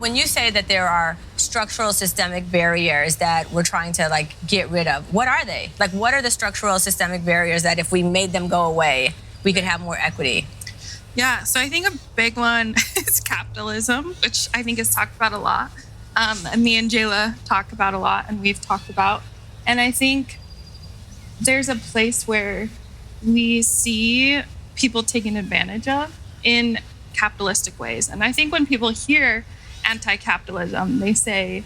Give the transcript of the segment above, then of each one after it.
when you say that there are structural systemic barriers that we're trying to like get rid of, what are they? Like, what are the structural systemic barriers that if we made them go away, we could have more equity? Yeah, so I think a big one is capitalism, which I think is talked about a lot. And me and Jayla talk about a lot, and we've talked about. And I think there's a place where we see people taken advantage of in capitalistic ways. And I think when people hear anti-capitalism, they say,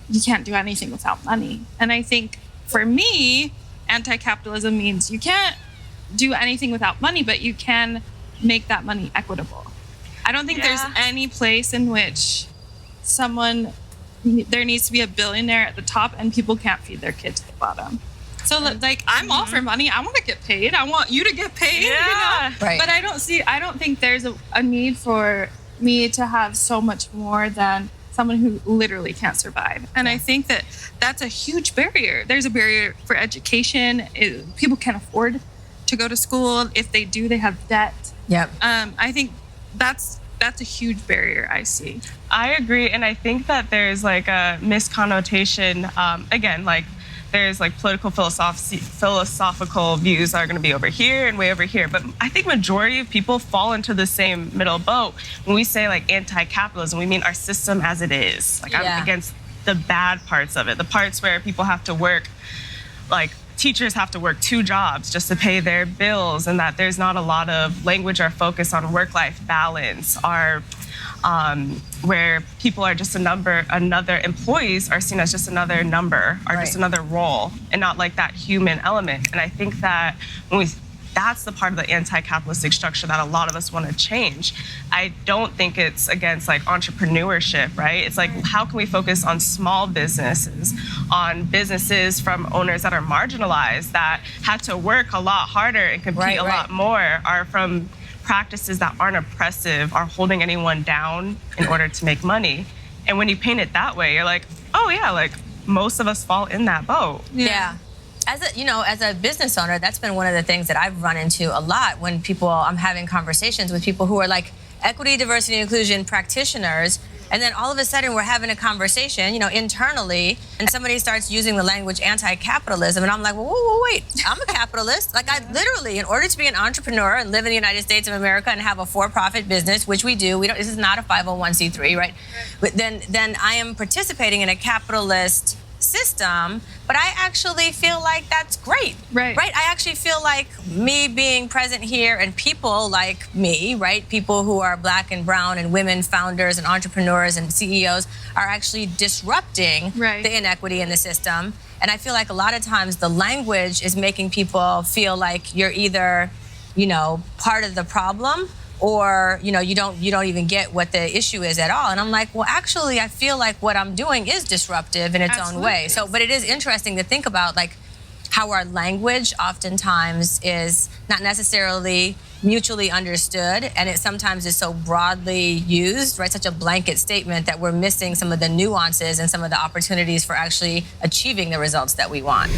you can't do anything without money. And I think for me, anti-capitalism means you can't do anything without money, but you can make that money equitable. I don't think there's any place in which there needs to be a billionaire at the top and people can't feed their kids at the bottom. So like, I'm all for money. I want to get paid. I want you to get paid. Yeah. You know? Right. But I don't think there's a need for me to have so much more than someone who literally can't survive. And I think that that's a huge barrier. There's a barrier for education. People can't afford to go to school. If they do, they have debt. Yep. I think that's a huge barrier I see. I agree, and I think that there's like a misconnotation. Again, like there's like political philosophical views that are going to be over here and way over here. But I think majority of people fall into the same middle boat. When we say like anti-capitalism, we mean our system as it is. Like I'm against the bad parts of it, the parts where people have to work, like teachers have to work 2 jobs just to pay their bills, and that there's not a lot of language or focus on work-life balance, where people are just another employees are seen as just another number or just another role, and not like that human element. And I think that that's the part of the anti-capitalistic structure that a lot of us want to change. I don't think it's against like entrepreneurship, right? It's like, how can we focus on small businesses, on businesses from owners that are marginalized, that had to work a lot harder and compete a lot more, are from practices that aren't oppressive, are holding anyone down in order to make money. And when you paint it that way, you're like, oh yeah, like most of us fall in that boat. Yeah. As a business owner, that's been one of the things that I've run into a lot when I'm having conversations with people who are like equity, diversity, and inclusion practitioners. And then all of a sudden we're having a conversation, internally, and somebody starts using the language anti-capitalism. And I'm like, whoa, wait, I'm a capitalist. Like I literally, in order to be an entrepreneur and live in the United States of America and have a for-profit business, which we do, this is not a 501c3, right? But then I am participating in a capitalist system, but I actually feel like that's great. Right. I actually feel like me being present here and people like me, right? People who are Black and brown and women founders and entrepreneurs and CEOs are actually disrupting the inequity in the system. And I feel like a lot of times the language is making people feel like you're either, part of the problem, or you don't even get what the issue is at all. And I'm like, well, actually, I feel like what I'm doing is disruptive in its own way. So, but it is interesting to think about like how our language oftentimes is not necessarily mutually understood, and it sometimes is so broadly used, right? Such a blanket statement that we're missing some of the nuances and some of the opportunities for actually achieving the results that we want.